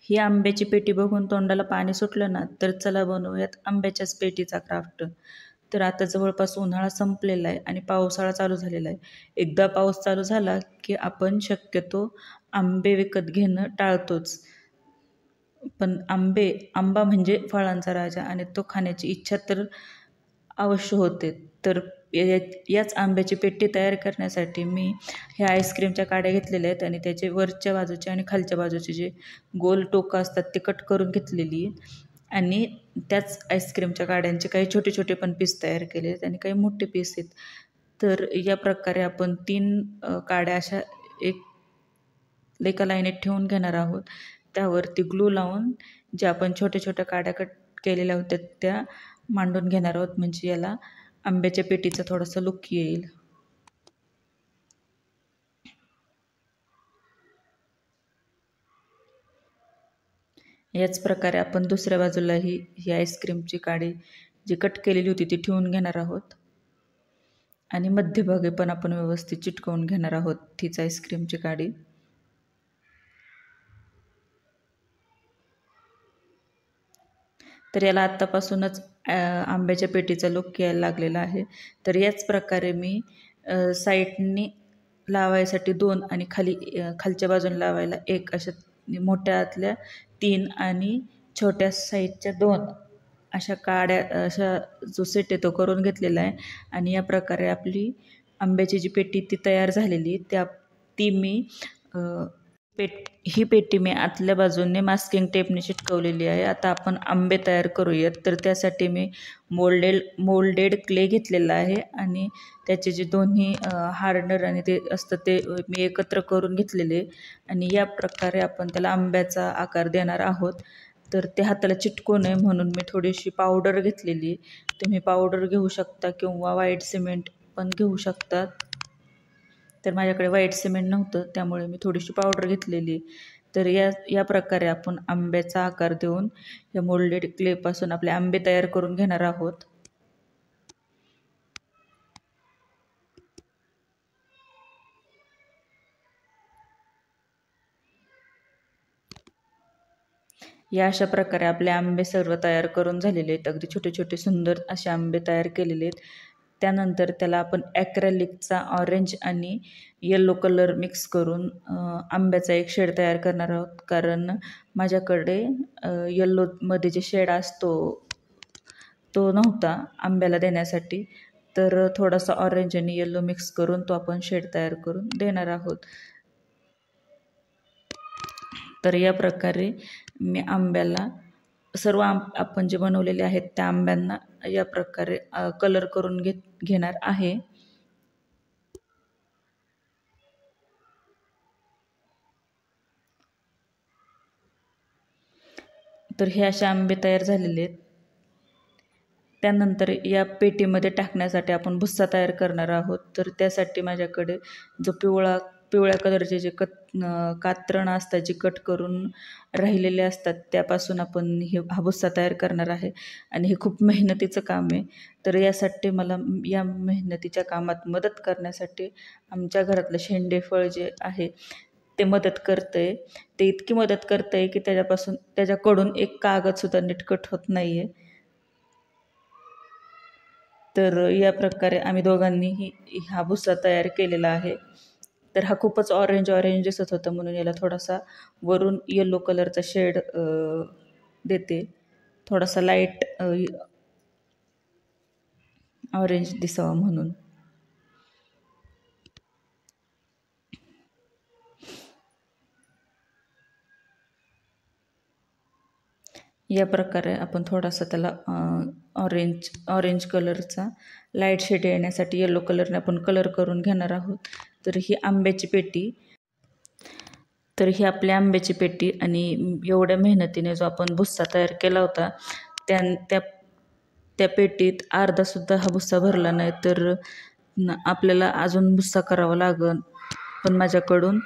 ही आंब्याची पेटी बघून तोंडाला पाणी सुटलं ना, तर चला बनवूयात आंब्याच्याच पेटीचा क्राफ्ट. तर आता जवळपास उन्हाळा संपलेला आहे आणि पावसाळा चालू झालेला आहे. एकदा पाऊस चालू झाला की आपण शक्यतो आंबे विकत घेणं टाळतोच. पण आंबा म्हणजे फळांचा राजा आणि तो खाण्याची इच्छा तर अवश्य होते. तर याच आंब्याची पेटी तयार करण्यासाठी मी ह्या आईस्क्रीमच्या काड्या घेतलेल्या आहेत आणि त्याचे वरच्या बाजूचे आणि खालच्या बाजूचे जे गोल टोकं असतात ते कट करून घेतलेली आहे. आणि त्याच आईस्क्रीमच्या काड्यांचे काही छोटे छोटे पण पीस तयार केले आहेत आणि काही मोठे पीस आहेत. तर या प्रकारे आपण 3 काड्या अशा एका लाईनीत ठेवून घेणार आहोत. त्यावरती ग्लू लावून ज्या आपण छोट्या छोट्या काड्या कट केलेल्या होत्या त्या मांडून घेणार आहोत, म्हणजे याला आंब्याच्या पेटीचा थोडासा लुक येईल. याच प्रकारे आपण दुसऱ्या बाजूलाही ही आईस्क्रीमची काडी जी कट केलेली होती ती ठेवून घेणार आहोत आणि मध्यभागी पण आपण व्यवस्थित चिटकवून घेणार आहोत तीच आईस्क्रीमची काडी. तर याला आत्तापासूनच आंब्याच्या पेटीचा लुक यायला लागलेला आहे. तर याच प्रकारे मी साईडनी लावायसाठी 2 आणि खालच्या बाजूने लावायला 1 अशा मोठ्यातल्या 3 आणि छोट्या साईजच्या 2 अशा काड्या अशा जो सेट आहे तो करून घेतलेला आहे. आणि या प्रकारे आपली आंब्याची जी पेटी ती तयार झालेली ती मी ही पेटी मी आतल्या बाजूने मास्किंग टेपने चिटकवलेली आहे. आता आपण आंबे तयार करूयात. तर त्यासाठी मी मोल्डेड क्ले घेतलेला आहे आणि त्याचे जे दोन्ही हार्डनर आणि ते असतं ते मी एकत्र करून घेतलेले आणि या प्रकारे आपण त्याला आंब्याचा आकार देणार आहोत. तर ते हाताला चिटकू नये म्हणून मी थोडीशी पावडर घेतलेली. तुम्ही पावडर घेऊ शकता किंवा व्हाईट सिमेंट पण घेऊ शकता. तर माझ्याकडे व्हाईट सिमेंट नव्हतं त्यामुळे मी थोडीशी पावडर घेतलेली. तर या प्रकारे आपण आंब्याचा आकार देऊन या मोल्डेड क्लेपासून आपले आंबे तयार करून घेणार आहोत. या अशा प्रकारे आपले आंबे सर्व तयार करून झालेले आहेत. अगदी छोटे छोटे सुंदर असे आंबे तयार केलेले आहेत. त्यानंतर त्याला आपण ॲक्रेलिकचा ऑरेंज आणि येलो कलर मिक्स करून आंब्याचा एक शेड तयार करणार आहोत. कारण माझ्याकडे येल्लोमध्ये जे शेड असतो तो नव्हता आंब्याला देण्यासाठी. तर थोडासा ऑरेंज आणि येल्लो मिक्स करून तो आपण शेड तयार करून देणार आहोत. तर या प्रकारे मी आंब्याला सर्व आपण जे बनवलेले आहेत त्या आंब्यांना या प्रकारे कलर करून घेणार आहे. तर हे असे आंबे तयार झालेले आहेत. त्यानंतर या पेटीमध्ये टाकण्यासाठी आपण भुस्सा तयार करणार आहोत. तर त्यासाठी माझ्याकडे जो पिवळ्या कलरचे जे कात्रण असतात जे कट करून राहिलेले असतात त्यापासून आपण हा भुस्सा तयार करणार आहे आणि हे खूप मेहनतीचं काम आहे. तर यासाठी मला या मेहनतीच्या कामात मदत करण्यासाठी आमच्या घरातलं शेंडेफळ जे आहे ते मदत करतंय. ते इतकी मदत करतंय की त्याच्याकडून एक कागदसुद्धा नीटकट होत नाही आहे. तर या प्रकारे आम्ही दोघांनीही हा भुस्सा तयार केलेला आहे. तर हा खूपच ऑरेंज दिसत होता म्हणून याला थोडासा वरून येलो कलरचा शेड देते. थोडासा लाईट ऑरेंज दिसावा म्हणून. या प्रकारे आपण थोडासा त्याला ऑरेंज कलरचा लाईट शेड येण्यासाठी येलो कलरने आपण कलर करून घेणार आहोत. तर ही आपली आंब्याची पेटी आणि एवढ्या मेहनतीने जो आपण भुस्सा तयार केला होता त्या पेटीत अर्धासुद्धा हा भुस्सा भरला नाही. तर आपल्याला अजून भुस्सा करावा लागेल. पण माझ्याकडून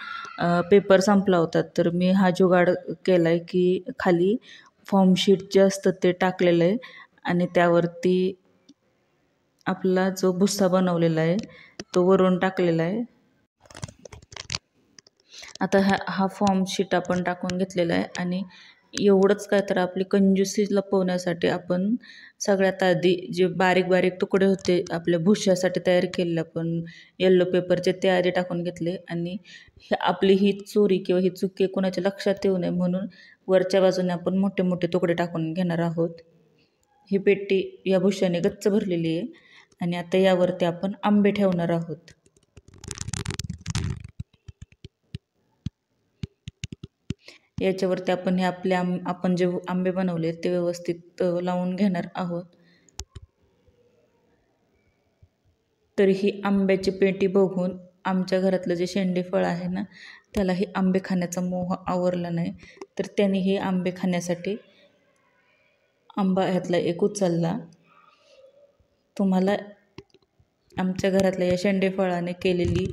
पेपर संपला होता. तर मी हा जुगाड केला आहे की खाली फॉर्म शीट जे असतं ते टाकलेलं आहे आणि त्यावरती आपला जो भुस्सा बनवलेला आहे तो वरून टाकलेला आहे. आता हा फॉर्म शीट आपण टाकून घेतलेला आहे आणि एवढंच काय तर आपली कंजूसी लपवण्यासाठी आपण सगळ्यात आधी जे बारीक बारीक तुकडे होते आपल्या भुश्यासाठी तयार केलेले आपण येल्लो पेपरचे ते आधी टाकून घेतले आणि आपली ही चोरी किंवा ही चुकी कोणाच्या लक्षात येऊ नये म्हणून वरच्या बाजूने आपण मोठे मोठे तुकडे टाकून घेणार आहोत. ही पेटी या भुश्याने गच्च भरलेली आहे आणि आता यावरती आपण आंबे ठेवणार आहोत. याच्यावरती आपण हे आपले आपण जे आंबे बनवले ते व्यवस्थित लावून घेणार आहोत. तर ही आंब्याची पेटी बघून आमच्या घरातलं जे शेंडी फळ आहे ना त्याला ही आंबे खाण्याचा मोह आवरला नाही, तर त्याने हे आंबे खाण्यासाठी आंबा ह्यातला एक उचलला. तुम्हाला आमच्या घरातल्या या शेंडे फळाने केलेली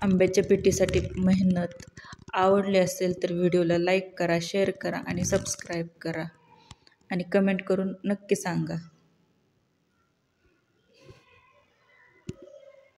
आंब्याच्या पेटीसाठी मेहनत आवडली असेल तर व्हिडिओला लाईक करा, शेअर करा आणि सबस्क्राईब करा आणि कमेंट करून नक्की सांगा.